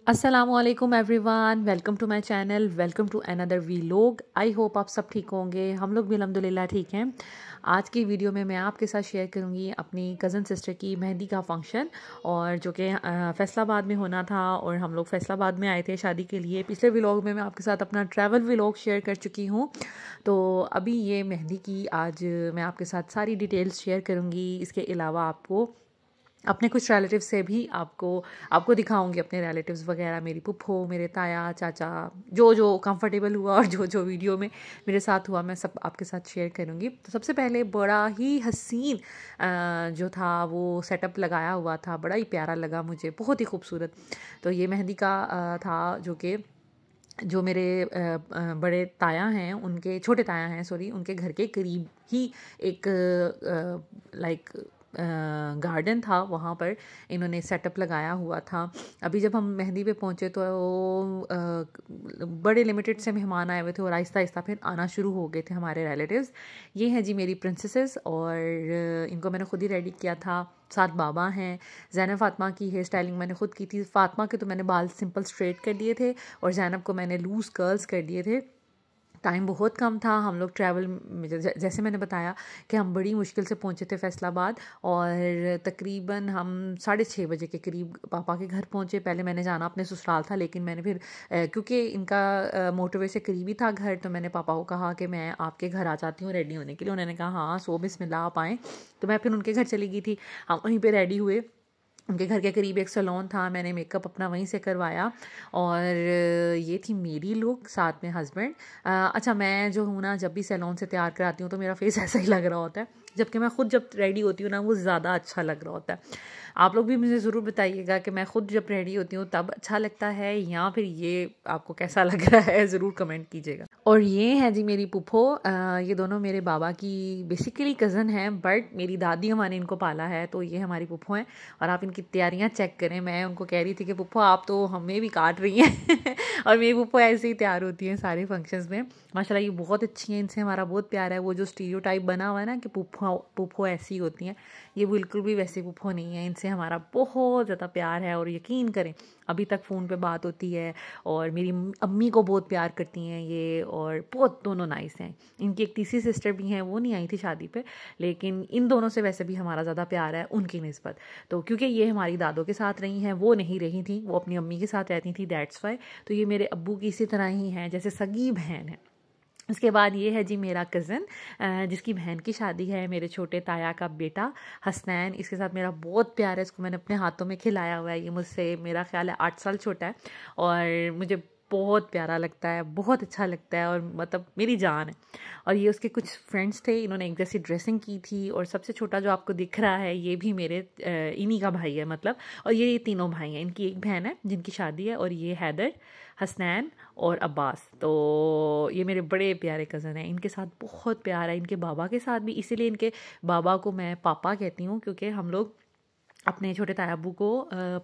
असलकुम everyone, welcome to my channel, welcome to another vlog. I hope आप सब ठीक होंगे। हम लोग भी अल्हम्दुलिल्लाह ठीक हैं। आज की वीडियो में मैं आपके साथ शेयर करूंगी अपनी कज़न सिस्टर की मेहंदी का फंक्शन, और जो कि फैसलाबाद में होना था, और हम लोग फैसलाबाद में आए थे शादी के लिए। पिछले व्लॉग में मैं आपके साथ अपना ट्रैवल व्लॉग शेयर कर चुकी हूँ, तो अभी ये मेहंदी की आज मैं आपके साथ सारी डिटेल्स शेयर करूँगी। इसके अलावा आपको अपने कुछ रिलेटिव्स से भी आपको दिखाऊंगी, अपने रिलेटिव्स वगैरह, मेरी फूफो, मेरे ताया चाचा, जो जो कंफर्टेबल हुआ और जो जो वीडियो में मेरे साथ हुआ मैं सब आपके साथ शेयर करूंगी। तो सबसे पहले बड़ा ही हसीन जो था वो सेटअप लगाया हुआ था, बड़ा ही प्यारा लगा मुझे, बहुत ही खूबसूरत। तो ये मेहंदी का था जो मेरे बड़े ताया हैं, उनके छोटे ताया हैं सॉरी, उनके घर के करीब ही एक लाइक गार्डन था, वहाँ पर इन्होंने सेटअप लगाया हुआ था। अभी जब हम मेहंदी पे पहुँचे तो बड़े लिमिटेड से मेहमान आए हुए थे, और आहिस्ता आहिस्ता फिर आना शुरू हो गए थे हमारे रिलेटिव्स। ये हैं जी मेरी प्रिंसेसेस, और इनको मैंने खुद ही रेडी किया था। साथ बाबा हैं। ज़ैनब फ़ातिमा की हेयर स्टाइलिंग मैंने खुद की थी। फ़ातिमा के तो मैंने बाल सिंपल स्ट्रेट कर दिए थे, और ज़ैनब को मैंने लूज़ कर्ल्स कर दिए थे। टाइम बहुत कम था। हम लोग ट्रैवल में जैसे मैंने बताया कि हम बड़ी मुश्किल से पहुंचे थे फैसलाबाद, और तकरीबन हम 6:30 बजे के करीब पापा के घर पहुंचे। पहले मैंने जाना अपने ससुराल था, लेकिन मैंने फिर क्योंकि इनका मोटरवे से करीबी था घर, तो मैंने पापा को कहा कि मैं आपके घर आ जाती हूँ रेडी होने के लिए। उन्होंने कहा हाँ सो बिस्मिल्लाह आप आएँ। तो मैं फिर उनके घर चली गई थी। हम वहीं पर रेडी हुए। उनके घर के करीब एक सैलून था, मैंने मेकअप अपना वहीं से करवाया, और ये थी मेरी लुक, साथ में हस्बैंड। अच्छा, मैं जो हूँ ना, जब भी सैलून से तैयार कराती हूँ तो मेरा फेस ऐसा ही लग रहा होता है, जबकि मैं खुद जब रेडी होती हूँ ना वो ज़्यादा अच्छा लग रहा होता है। आप लोग भी मुझे ज़रूर बताइएगा कि मैं खुद जब रेडी होती हूँ तब अच्छा लगता है, या फिर ये आपको कैसा लग रहा है, ज़रूर कमेंट कीजिएगा। और ये है जी मेरी पुप्पो। ये दोनों मेरे बाबा की बेसिकली कज़न हैं, बट मेरी दादी अम्मा ने इनको पाला है, तो ये हमारी पुप्पो हैं। और आप इनकी तैयारियां चेक करें। मैं उनको कह रही थी कि पुप्पो आप तो हमें भी काट रही हैं और मेरी पुप्पो ऐसे ही तैयार होती हैं सारे फंक्शंस में। माशाल्लाह ये बहुत अच्छी हैं, इनसे हमारा बहुत प्यार है। वो जो स्टीरियोटाइप बना हुआ है ना कि पुप्पो ऐसी होती हैं, ये बिल्कुल भी वैसे पुप्पो नहीं है। इनसे हमारा बहुत ज़्यादा प्यार है, और यकीन करें अभी तक फ़ोन पे बात होती है, और मेरी अम्मी को बहुत प्यार करती हैं ये, और बहुत दोनों नाइस हैं। इनकी एक तीसरी सिस्टर भी हैं, वो नहीं आई थी शादी पे, लेकिन इन दोनों से वैसे भी हमारा ज़्यादा प्यार है उनकी निस्बत। तो क्योंकि ये हमारी दादों के साथ रही हैं, वो नहीं रही थी, वो अपनी अम्मी के साथ रहती थी, दैट्स वाई। तो ये मेरे अब्बू की इसी तरह ही हैं, जैसे सगी बहन है। उसके बाद ये है जी मेरा कज़न, जिसकी बहन की शादी है, मेरे छोटे ताया का बेटा हसनैन। इसके साथ मेरा बहुत प्यार है, इसको मैंने अपने हाथों में खिलाया हुआ है। ये मुझसे मेरा ख्याल है 8 साल छोटा है, और मुझे बहुत प्यारा लगता है, बहुत अच्छा लगता है, और मतलब मेरी जान है। और ये उसके कुछ फ्रेंड्स थे, इन्होंने एक जैसी ड्रेसिंग की थी। और सबसे छोटा जो आपको दिख रहा है ये भी मेरे इन्हीं का भाई है मतलब। और ये तीनों भाई हैं, इनकी एक बहन है जिनकी शादी है, और ये हैदर, हसनैन और अब्बास। तो ये मेरे बड़े प्यारे कज़न हैं, इनके साथ बहुत प्यार है, इनके बाबा के साथ भी। इसीलिए इनके बाबा को मैं पापा कहती हूँ, क्योंकि हम लोग अपने छोटे तायाबू को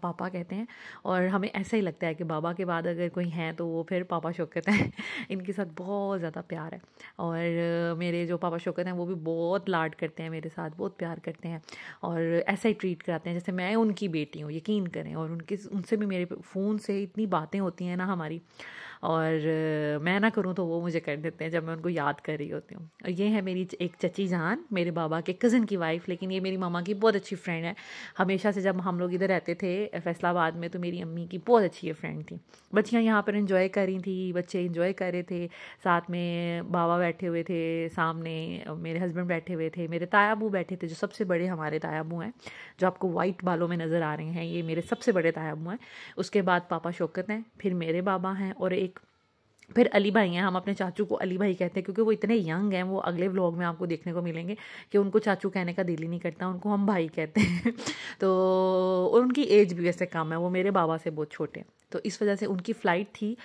पापा कहते हैं, और हमें ऐसा ही लगता है कि बाबा के बाद अगर कोई हैं तो वो फिर पापा शौकत हैं इनके साथ बहुत ज़्यादा प्यार है। और मेरे जो पापा शौकत हैं वो भी बहुत लाड करते हैं मेरे साथ, बहुत प्यार करते हैं, और ऐसा ही ट्रीट कराते हैं जैसे मैं उनकी बेटी हूँ, यकीन करें। और उनसे भी मेरे फ़ोन से इतनी बातें होती हैं ना हमारी, और मैं ना करूँ तो वो मुझे कर देते हैं जब मैं उनको याद कर रही होती हूँ। और ये है मेरी एक चची जान, मेरे बाबा के कज़न की वाइफ, लेकिन ये मेरी मामा की बहुत अच्छी फ्रेंड है। हमेशा से जब हम लोग इधर रहते थे फैसलाबाद में, तो मेरी अम्मी की बहुत अच्छी ये फ्रेंड थी। बच्चियाँ यहाँ पर इंजॉय कर रही थी, बच्चे इंजॉय कर रहे थे, साथ में बाबा बैठे हुए थे, सामने मेरे हस्बैंड बैठे हुए थे, मेरे तायाबू बैठे थे, जो सबसे बड़े हमारे तायाबू हैं, जो आपको वाइट बालों में नज़र आ रहे हैं, ये मेरे सबसे बड़े तायाबू हैं। उसके बाद पापा शौकत हैं, फिर मेरे बाबा हैं, और फिर अली भाई हैं। हम अपने चाचू को अली भाई कहते हैं, क्योंकि वो इतने यंग हैं। वो अगले व्लॉग में आपको देखने को मिलेंगे कि उनको चाचू कहने का दिल ही नहीं करता, उनको हम भाई कहते हैं तो और उनकी एज भी वैसे कम है, वो मेरे बाबा से बहुत छोटे हैं। तो इस वजह से उनकी फ़्लाइट थी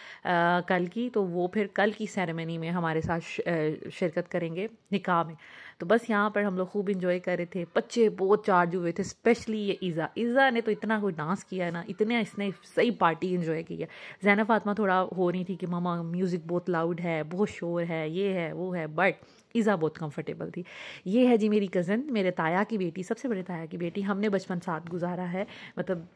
कल की, तो वो फिर कल की सेरेमनी में हमारे साथ शिरकत करेंगे, निकाह में। तो बस यहाँ पर हम लोग खूब इंजॉय कर रहे थे, बच्चे बहुत चार्ज हुए थे, स्पेशली ये ईज़ा ने तो इतना कोई डांस किया है ना, इतने इसने सही पार्टी इंजॉय की है। ज़ैनब फातिमा थोड़ा हो रही थी कि मामा म्यूज़िक बहुत लाउड है, बहुत शोर है, ये है वो है, बट ईज़ा बहुत कंफर्टेबल थी। ये है जी मेरी कज़न, मेरे ताया की बेटी, सबसे बड़े ताया की बेटी। हमने बचपन साथ गुजारा है, मतलब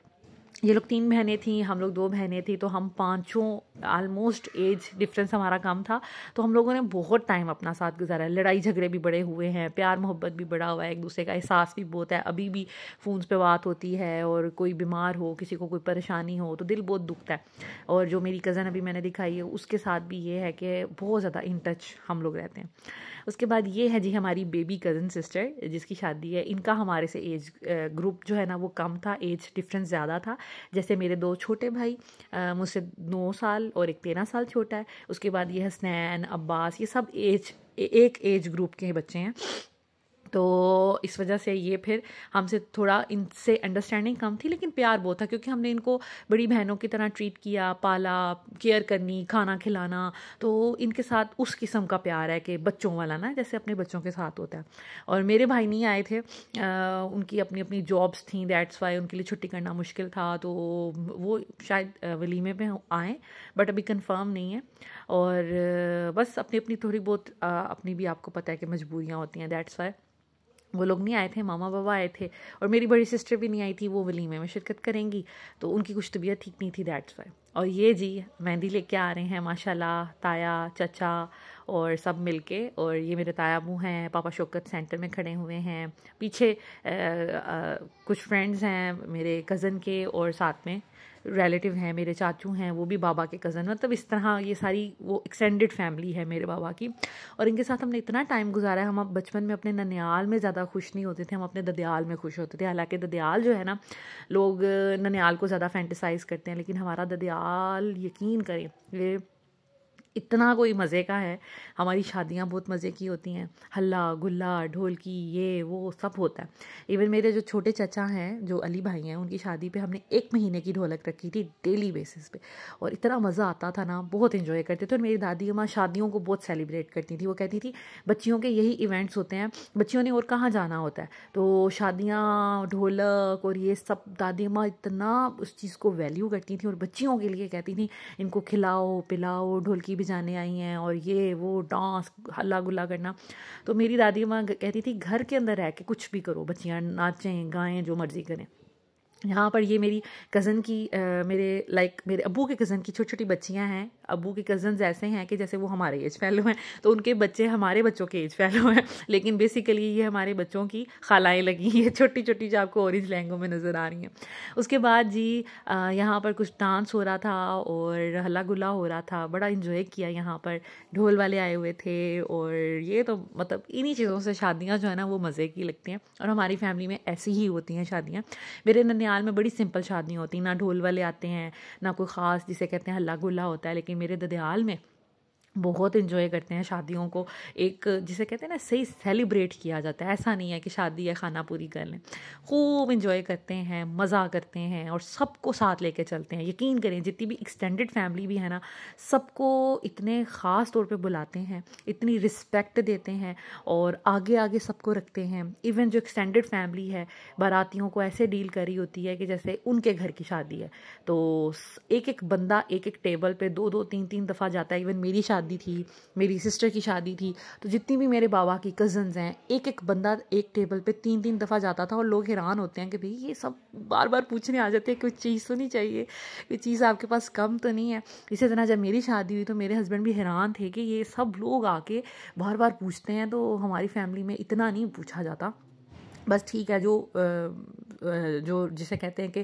ये लोग 3 बहनें थीं, हम लोग 2 बहनें थीं, तो हम पाँचों ऑलमोस्ट एज डिफरेंस हमारा कम था, तो हम लोगों ने बहुत टाइम अपना साथ गुजारा है। लड़ाई झगड़े भी बड़े हुए हैं, प्यार मोहब्बत भी बड़ा हुआ है, एक दूसरे का एहसास भी बहुत है। अभी भी फ़ोन्स पे बात होती है, और कोई बीमार हो, किसी को कोई परेशानी हो तो दिल बहुत दुखता है। और जो मेरी कज़न अभी मैंने दिखाई है, उसके साथ भी ये है कि बहुत ज़्यादा इन टच हम लोग रहते हैं। उसके बाद ये है जी हमारी बेबी कज़न सिस्टर, जिसकी शादी है। इनका हमारे से एज ग्रुप जो है ना वो कम था, एज डिफरेंस ज़्यादा था। जैसे मेरे 2 छोटे भाई मुझसे 9 साल और एक 13 साल छोटा है। उसके बाद ये हसनैन, अब्बास, ये सब एक एज ग्रुप के बच्चे हैं। तो इस वजह से ये फिर हमसे थोड़ा इनसे अंडरस्टैंडिंग कम थी, लेकिन प्यार बहुत था, क्योंकि हमने इनको बड़ी बहनों की तरह ट्रीट किया, पाला, केयर करनी, खाना खिलाना। तो इनके साथ उस किस्म का प्यार है कि बच्चों वाला ना, जैसे अपने बच्चों के साथ होता है। और मेरे भाई नहीं आए थे, उनकी अपनी अपनी जॉब्स थी, दैट्स वाई उनके लिए छुट्टी करना मुश्किल था, तो वो शायद वलीमे पे आएँ, बट अभी कंफर्म नहीं है। और बस अपनी अपनी थोड़ी बहुत अपनी भी आपको पता है कि मजबूरियाँ होती हैं, दैट्स वाई वो लोग नहीं आए थे। मामा बाबा आए थे, और मेरी बड़ी सिस्टर भी नहीं आई थी, वो वलीमे में शिरकत करेंगी, तो उनकी कुछ तबीयत ठीक नहीं थी, दैट्स वाई। और ये जी मेहंदी लेके आ रहे हैं माशाल्लाह, ताया, चचा और सब मिलके। और ये मेरे ताया बू हैं, पापा शौकत सेंटर में खड़े हुए हैं। पीछे कुछ फ्रेंड्स हैं मेरे कज़न के, और साथ में रिलेटिव हैं, मेरे चाचू हैं, वो भी बाबा के कज़न। मतलब इस तरह ये सारी वो एक्सटेंडेड फैमिली है मेरे बाबा की। और इनके साथ हमने इतना टाइम गुजारा है। हम अब बचपन में अपने ननियाल में ज़्यादा खुश नहीं होते थे, हम अपने ददियाल में खुश होते थे। हालांकि ददियाल जो है ना, लोग ननियाल को ज़्यादा फैंटिसाइज़ करते हैं, लेकिन हमारा ददियाल यकीन करें ये इतना कोई मज़े का है। हमारी शादियाँ बहुत मज़े की होती हैं, हल्ला गुल्ला, ढोलकी, ये वो सब होता है। इवन मेरे जो छोटे चचा हैं, जो अली भाई हैं, उनकी शादी पे हमने 1 महीने की ढोलक रखी थी डेली बेसिस पे, और इतना मज़ा आता था ना, बहुत इन्जॉय करते थे। और मेरी दादी अम्मा शादियों को बहुत सेलिब्रेट करती थी। वो कहती थी बच्चियों के यही इवेंट्स होते हैं, बच्चियों ने और कहाँ जाना होता है। तो शादियाँ, ढोलक और ये सब, दादी अम्मा इतना उस चीज़ को वैल्यू करती थी, और बच्चियों के लिए कहती थी इनको खिलाओ पिलाओ, ढोलकी बजाने आई हैं, और ये वो डांस, हल्ला गुल्ला करना। तो मेरी दादी माँ कहती थी घर के अंदर रह के कुछ भी करो, बच्चियाँ नाचें गाएं, जो मर्जी करें। यहाँ पर ये मेरी कज़न की मेरे अब्बू के कज़न की छोटी छोटी बच्चियाँ हैं। अब्बू के कज़न्स ऐसे हैं कि जैसे वो हमारे एज फेलो हैं, तो उनके बच्चे हमारे बच्चों के एज फेलो हैं, लेकिन बेसिकली ये हमारे बच्चों की खालाएँ लगी हैं, छोटी छोटी, जो आपको ऑरेंज लहंगों में नज़र आ रही हैं। उसके बाद जी यहाँ पर कुछ डांस हो रहा था और हल्ला गुल्ला हो रहा था, बड़ा इन्जॉय किया। यहाँ पर ढोल वाले आए हुए थे, और ये तो मतलब इन्हीं चीज़ों से शादियाँ जो है ना वो मज़े की लगती हैं। और हमारी फैमिली में ऐसी ही होती हैं शादियाँ। मेरे ननियाल में बड़ी सिंपल शादियाँ होती हैं, ना ढोल वाले आते हैं, ना कोई ख़ास जिसे कहते हैं हल्ला गुल्ला होता है। लेकिन मेरे ददियाल में बहुत इन्जॉय करते हैं शादियों को, एक जिसे कहते हैं ना सही सेलिब्रेट किया जाता है। ऐसा नहीं है कि शादी है खाना पूरी कर लें, खूब इन्जॉय करते हैं, मज़ा करते हैं, और सबको साथ लेके चलते हैं। यकीन करें जितनी भी एक्सटेंडेड फैमिली भी है ना, सबको इतने ख़ास तौर पे बुलाते हैं, इतनी रिस्पेक्ट देते हैं, और आगे आगे सबको रखते हैं। इवन जो एक्सटेंडेड फैमिली है, बारातियों को ऐसे डील करी होती है कि जैसे उनके घर की शादी है। तो एक एक बंदा एक एक टेबल पे 2-2 3-3 दफ़ा जाता है। इवन मेरी शादी थी, मेरी सिस्टर की शादी थी, तो जितनी भी मेरे बाबा की कज़न्स हैं, एक एक बंदा एक टेबल पे 3-3 दफ़ा जाता था। और लोग हैरान होते हैं कि भाई ये सब बार बार पूछने आ जाते हैं, कोई चीज़ तो नहीं चाहिए, कोई चीज़ आपके पास कम तो नहीं है। इसी तरह जब मेरी शादी हुई तो मेरे हस्बैंड भी हैरान थे कि ये सब लोग आके बार बार पूछते हैं, तो हमारी फैमिली में इतना नहीं पूछा जाता। बस ठीक है, जो जिसे कहते हैं कि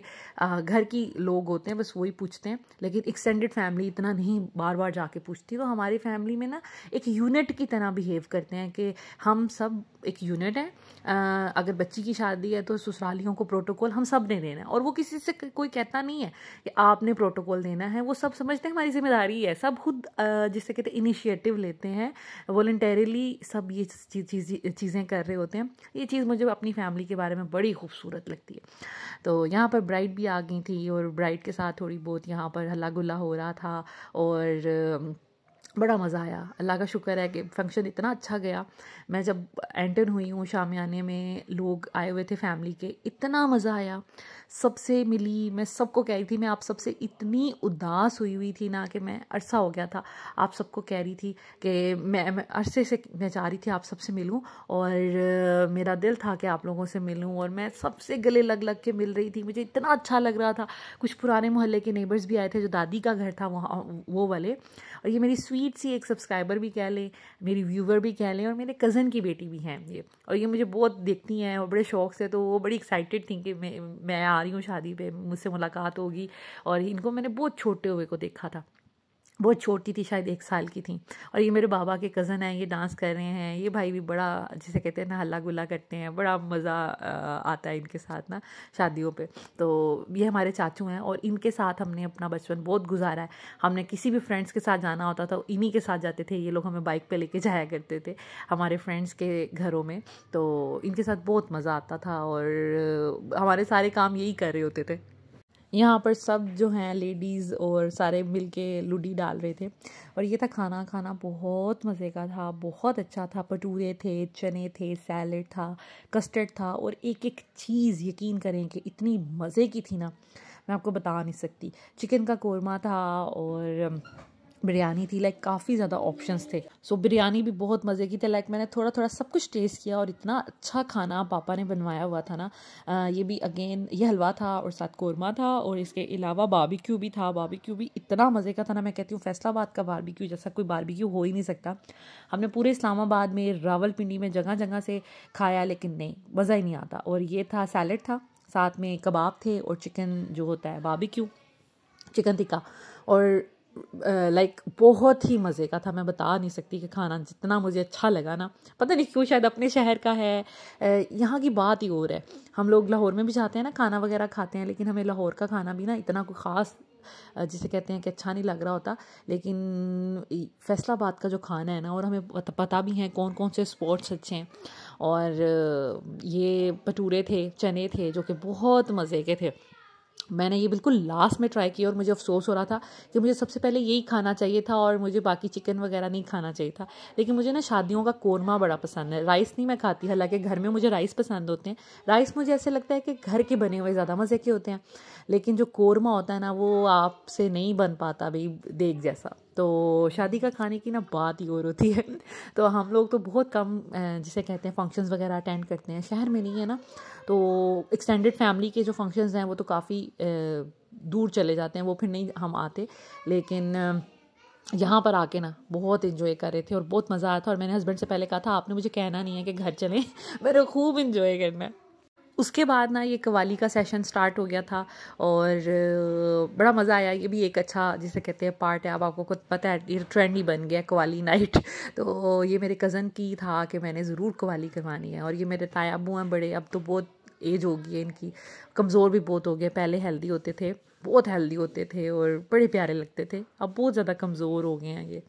घर की लोग होते हैं बस वही पूछते हैं, लेकिन एक्सटेंडेड फैमिली इतना नहीं बार बार जाके पूछती। तो हमारी फैमिली में ना एक यूनिट की तरह बिहेव करते हैं कि हम सब एक यूनिट है। अगर बच्ची की शादी है तो ससुरालियों को प्रोटोकॉल हम सब ने देना है, और वो किसी से कोई कहता नहीं है कि आपने प्रोटोकॉल देना है। वो सब समझते हैं हमारी जिम्मेदारी है, सब खुद जिसे कहते हैं इनिशिएटिव लेते हैं, वॉलंटरीली सब ये चीज़ें कर रहे होते हैं। ये चीज़ मुझे अपनी फैमिली के बारे में बड़ी खूबसूरत लगती है। तो यहाँ पर ब्राइड भी आ गई थी, और ब्राइड के साथ थोड़ी बहुत यहाँ पर हल्ला गुल्ला हो रहा था। और बड़ा मज़ा आया। अल्लाह का शुक्र है कि फ़ंक्शन इतना अच्छा गया। मैं जब एंटर हुई हूँ शामियाने में, लोग आए हुए थे फैमिली के, इतना मज़ा आया। सबसे मिली, मैं सबको कह रही थी, मैं आप सबसे इतनी उदास हुई थी ना कि मैं अरसा हो गया था, आप सबको कह रही थी कि मैं अरसे से मैं चाह रही थी आप सबसे मिलूं, और मेरा दिल था कि आप लोगों से मिलूं, और मैं सबसे गले लग लग के मिल रही थी। मुझे इतना अच्छा लग रहा था। कुछ पुराने मोहल्ले के नेबर्स भी आए थे, जो दादी का घर था वहाँ, वो वाले, और ये मेरी स्वीट सी एक सब्सक्राइबर भी कह लें, मेरी व्यूवर भी कह लें, और मेरे कज़न की बेटी भी हैं ये, और ये मुझे बहुत देखती हैं और बड़े शौक़ से। तो वो बड़ी एक्साइटेड थी कि मैं आ रही हूँ शादी पे, मुझसे मुलाकात होगी। और इनको मैंने बहुत छोटे हुए को देखा था, बहुत छोटी थी, शायद 1 साल की थी। और ये मेरे बाबा के कज़न हैं, ये डांस कर रहे हैं। ये भाई भी बड़ा, जिसे कहते हैं ना, हल्ला गुल्ला करते हैं, बड़ा मज़ा आता है इनके साथ ना शादियों पे। तो ये हमारे चाचू हैं, और इनके साथ हमने अपना बचपन बहुत गुजारा है। हमने किसी भी फ्रेंड्स के साथ जाना होता था, इन्हीं के साथ जाते थे। ये लोग हमें बाइक पे लेके जाया करते थे हमारे फ्रेंड्स के घरों में। तो इनके साथ बहुत मज़ा आता था, और हमारे सारे काम यही कर रहे होते थे। यहाँ पर सब जो हैं लेडीज़ और सारे मिलके लूडी डाल रहे थे, और ये था खाना। खाना बहुत मज़े का था, बहुत अच्छा था। भटूरे थे, चने थे, सैलेड था, कस्टर्ड था, और एक एक चीज़ यकीन करें कि इतनी मज़े की थी ना, मैं आपको बता नहीं सकती। चिकन का कोरमा था, और बिरयानी थी, लाइक काफ़ी ज़्यादा ऑप्शंस थे। सो बिरयानी भी बहुत मज़े की थी। लाइक मैंने थोड़ा थोड़ा सब कुछ टेस्ट किया, और इतना अच्छा खाना पापा ने बनवाया हुआ था ना। ये भी अगेन, ये हलवा था और साथ कोरमा था, और इसके अलावा बारबेक्यू भी था। बारबेक्यू भी इतना मज़े का था ना, मैं कहती हूँ फैसलाबाद का बारबेक्यू जैसा कोई बारबेक्यू हो ही नहीं सकता। हमने पूरे इस्लामाबाद में, रावलपिंडी में जगह जगह से खाया, लेकिन नहीं, मज़ा ही नहीं आता। और ये था, सैलेड था, साथ में कबाब थे, और चिकन जो होता है बारबेक्यू, चिकन टिक्का, और लाइक बहुत ही मज़े का था। मैं बता नहीं सकती कि खाना जितना मुझे अच्छा लगा ना, पता नहीं क्यों, शायद अपने शहर का है। यहाँ की बात ही और है। हम लोग लाहौर में भी जाते हैं ना, खाना वगैरह खाते हैं, लेकिन हमें लाहौर का खाना भी ना इतना कोई ख़ास, जिसे कहते हैं कि अच्छा नहीं लग रहा होता। लेकिन फैसलाबाद का जो खाना है ना, और हमें पता भी है कौन कौन से स्पॉट्स अच्छे हैं। और ये भटूरे थे, चने थे, जो कि बहुत मज़े के थे। मैंने ये बिल्कुल लास्ट में ट्राई किया, और मुझे अफसोस हो रहा था कि मुझे सबसे पहले यही खाना चाहिए था, और मुझे बाकी चिकन वगैरह नहीं खाना चाहिए था। लेकिन मुझे ना शादियों का कोरमा बड़ा पसंद है। राइस नहीं मैं खाती, हालांकि घर में मुझे राइस पसंद होते हैं। राइस मुझे ऐसे लगता है कि घर के बने हुए ज़्यादा मज़े के होते हैं, लेकिन जो कोरमा होता है ना, वो आपसे नहीं बन पाता भाई देग जैसा। तो शादी का खाने की ना बात ही और होती है। तो हम लोग तो बहुत कम, जिसे कहते हैं फंक्शंस वगैरह अटेंड करते हैं, शहर में नहीं है ना। तो एक्सटेंडेड फैमिली के जो फंक्शंस हैं वो तो काफ़ी दूर चले जाते हैं, वो फिर नहीं हम आते। लेकिन यहाँ पर आके ना बहुत इन्जॉय कर रहे थे, और बहुत मज़ा आया था। और मैंने हस्बैंड से पहले कहा था, आपने मुझे कहना नहीं है कि घर चलें, मेरे खूब इन्जॉय करना है। उसके बाद ना ये कवाली का सेशन स्टार्ट हो गया था, और बड़ा मज़ा आया। ये भी एक अच्छा, जिसे कहते हैं, पार्ट है। अब आपको खुद पता है, ये ट्रेंड ही बन गया कवाली नाइट। तो ये मेरे कज़न की था कि मैंने ज़रूर कवाली करवानी है। और ये मेरे ताया अब्बू हैं बड़े, अब तो बहुत एज हो गई है इनकी, कमज़ोर भी बहुत हो गए। पहले हेल्दी होते थे, बहुत हेल्दी होते थे, और बड़े प्यारे लगते थे। अब बहुत ज़्यादा कमज़ोर हो गए हैं ये।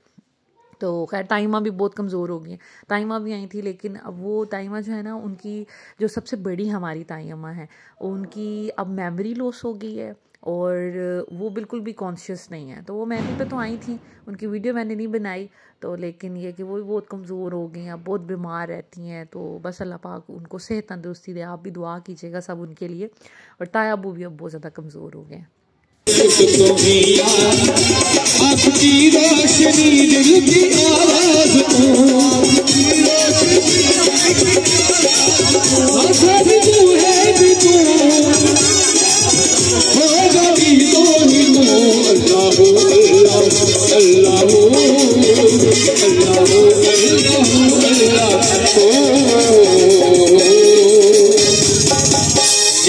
तो खैर ताइमा भी बहुत कमज़ोर हो गई हैं। ताइमा भी आई थी, लेकिन अब वो ताइमा जो है ना, उनकी जो सबसे बड़ी हमारी ताइमा है, उनकी अब मेमोरी लॉस हो गई है, और वो बिल्कुल भी कॉन्शियस नहीं है। तो वो मेहंदी पे तो आई थी, उनकी वीडियो मैंने नहीं बनाई। तो लेकिन ये कि वो भी बहुत कमज़ोर हो गई हैं, बहुत बीमार रहती हैं। तो बस अल्लाह पाक उनको सेहत तंदुरुस्ती दे। आप भी दुआ कीजिएगा सब उनके लिए। और ताया अबू भी अब बहुत ज़्यादा कमज़ोर हो गए हैं। आपकी रोशनी दिल की आवाज़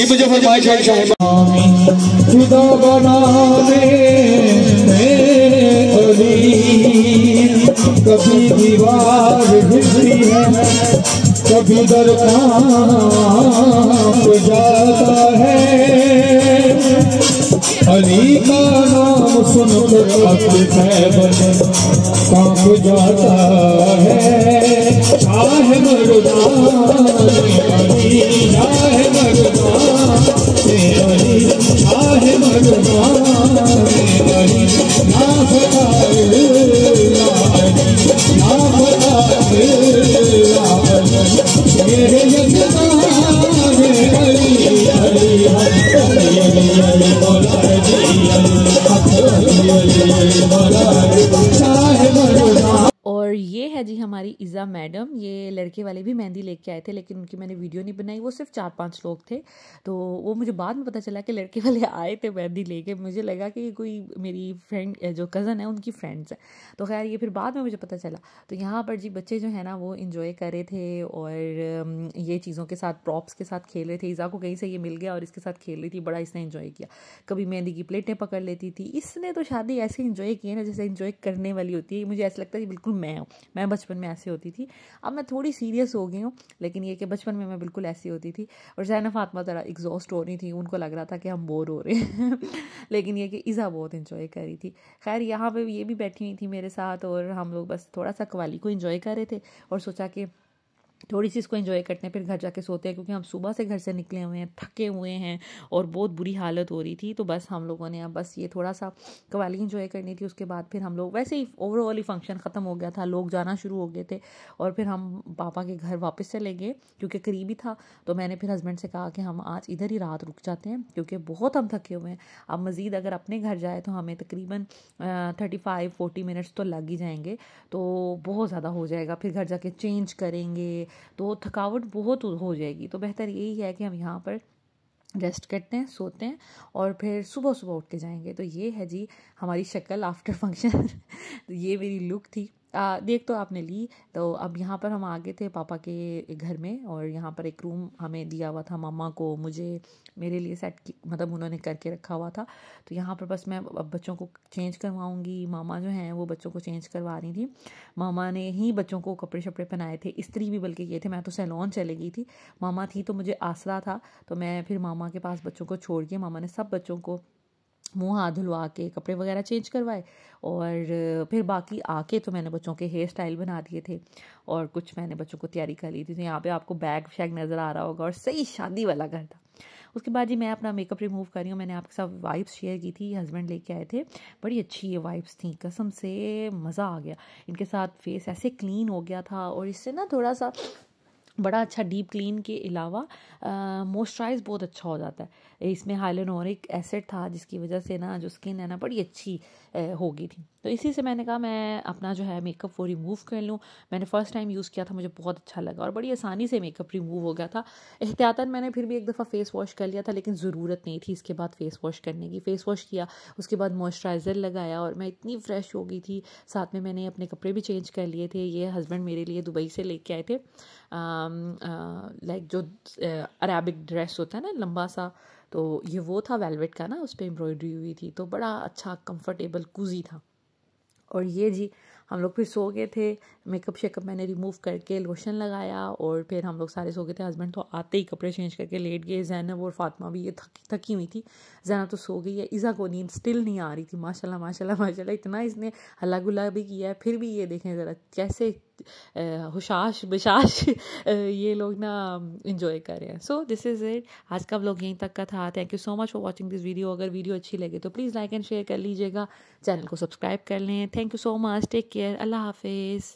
मुझे फरमाइश है खुदा बनावे कभी दीवार हिलती है, कभी दर कांप जाता है। अली का नाम सुनकर अपने पैबन कांप जाता है। शाह मर्दान अली, शाह मर्दान अली, शाह मर्दान अली, ना फकाए और ये है जी हमारी इज़ा मैडम। ये लड़के वाले भी मेहंदी लेके आए थे, लेकिन उनकी मैंने वीडियो नहीं बनाई, वो सिर्फ 4-5 लोग थे। तो वो मुझे बाद में पता चला कि लड़के वाले आए थे मेहंदी लेके, मुझे लगा कि कोई मेरी फ्रेंड जो कज़न है उनकी फ्रेंड्स है। तो खैर ये फिर बाद में मुझे पता चला। तो यहाँ पर जी बच्चे जो है ना वो इन्जॉय कर रहे थे और ये चीज़ों के साथ प्रॉप्स के साथ खेल रहे थे। इज़ा को कहीं से ये मिल गया और इसके साथ खेल रही थी, बड़ा इसने इन्जॉय किया। कभी मेहंदी की प्लेटें पकड़ लेती थी। इसने तो शादी ऐसे इन्जॉय की है ना जैसे इन्जॉय करने वाली होती है। मुझे ऐसा लगता है कि बिल्कुल मैं बचपन में ऐसे होती थी। अब मैं थोड़ी सीरियस हो गई हूँ, लेकिन ये कि बचपन में मैं बिल्कुल ऐसी होती थी। और ज़ैनब फातिमा ज़रा एग्जॉस्ट हो रही थी, उनको लग रहा था कि हम बोर हो रहे हैं लेकिन ये कि इज़ा बहुत इन्जॉय कर रही थी। खैर यहाँ पे ये भी बैठी हुई थी मेरे साथ और हम लोग बस थोड़ा सा कवाली को इन्जॉय कर रहे थे और सोचा कि थोड़ी सी इसको एंजॉय करते हैं फिर घर जाके सोते हैं, क्योंकि हम सुबह से घर से निकले हुए हैं, थके हुए हैं और बहुत बुरी हालत हो रही थी। तो बस हम लोगों ने अब बस ये थोड़ा सा कवाली एंजॉय करनी थी। उसके बाद फिर हम लोग वैसे ही ओवरऑल ही फंक्शन ख़त्म हो गया था, लोग जाना शुरू हो गए थे और फिर हम पापा के घर वापस चले गए क्योंकि करीब ही था। तो मैंने फिर हस्बैंड से कहा कि हम आज इधर ही रात रुक जाते हैं क्योंकि बहुत हम थके हुए हैं। अब मज़ीद अगर अपने घर जाए तो हमें तकरीबन 35-40 मिनट्स तो लग ही जाएंगे, तो बहुत ज़्यादा हो जाएगा। फिर घर जाके चेंज करेंगे तो थकावट बहुत हो जाएगी। तो बेहतर यही है कि हम यहाँ पर रेस्ट करते हैं, सोते हैं और फिर सुबह सुबह उठ के जाएंगे। तो ये है जी हमारी शक्ल आफ्टर फंक्शन तो ये मेरी लुक थी। देख तो आपने ली। तो अब यहाँ पर हम आ गए थे पापा के घर में और यहाँ पर एक रूम हमें दिया हुआ था, मामा को मुझे मेरे लिए सेट मतलब उन्होंने करके रखा हुआ था। तो यहाँ पर बस मैं अब बच्चों को चेंज करवाऊँगी। मामा जो हैं वो बच्चों को चेंज करवा रही थी। मामा ने ही बच्चों को कपड़े शपड़े पहनाए थे, इस्त्री भी बल्कि किए थे। मैं तो सैलून चली गई थी, मामा थी तो मुझे आसरा था। तो मैं फिर मामा के पास बच्चों को छोड़ के मामा ने सब बच्चों को मुंह हाथ धुलवा के कपड़े वगैरह चेंज करवाए और फिर बाकी आके तो मैंने बच्चों के हेयर स्टाइल बना दिए थे और कुछ मैंने बच्चों को तैयारी कर ली थी। तो यहाँ पे आपको बैग शैग नज़र आ रहा होगा और सही शादी वाला घर था। उसके बाद जी मैं अपना मेकअप रिमूव कर रही हूँ। मैंने आपके साथ वाइब्स शेयर की थी, हस्बैंड लेके आए थे, बड़ी अच्छी ये वाइब्स थी, कसम से मज़ा आ गया। इनके साथ फेस ऐसे क्लीन हो गया था और इससे ना थोड़ा सा बड़ा अच्छा डीप क्लीन के अलावा मॉइस्चराइज बहुत अच्छा हो जाता है। इसमें हाइलुरोनिक एसिड था जिसकी वजह से ना जो स्किन है ना बड़ी अच्छी हो गई थी। तो इसी से मैंने कहा मैं अपना जो है मेकअप वो रिमूव कर लूँ। मैंने फ़र्स्ट टाइम यूज़ किया था, मुझे बहुत अच्छा लगा और बड़ी आसानी से मेकअप रिमूव हो गया था। एहतियातन मैंने फिर भी एक दफ़ा फ़ेस वॉश कर लिया था, लेकिन ज़रूरत नहीं थी इसके बाद फ़ेस वॉश करने की। फ़ेस वॉश किया, उसके बाद मॉइस्चराइज़र लगाया और मैं इतनी फ्रेश हो गई थी। साथ में मैंने अपने कपड़े भी चेंज कर लिए थे। ये हस्बैंड मेरे लिए दुबई से लेके आए थे, लाइक जो अरेबिक ड्रेस होता है ना लंबा सा, तो ये वो था वेलवेट का ना, उस पर एम्ब्रॉयडरी हुई थी, तो बड़ा अच्छा कंफर्टेबल कूजी था। और ये जी हम लोग फिर सो गए थे। मेकअप शेकअप मैंने रिमूव करके लोशन लगाया और फिर हम लोग सारे सो गए थे। हस्बैंड तो आते ही कपड़े चेंज करके लेट गए। ज़ैनब और फातिमा भी ये थकी हुई थी। ज़ैनब तो सो गई है, इज़ा को नींद स्टिल नहीं आ रही थी। माशाल्लाह माशाल्लाह माशाल्लाह इतना इसने हल्ला गुल्ला भी किया है, फिर भी ये देखें ज़रा कैसे हुशाश बिशाश ये लोग ना इंजॉय कर रहे हैं। सो दिस इज़ इट, आज का व्लॉग यहीं तक का था। Thank you so much for watching this video. अगर वीडियो अच्छी लगे तो प्लीज़ लाइक एंड शेयर कर लीजिएगा, चैनल को सब्सक्राइब कर लें। Thank you so much, take care, Allah हाफिज़।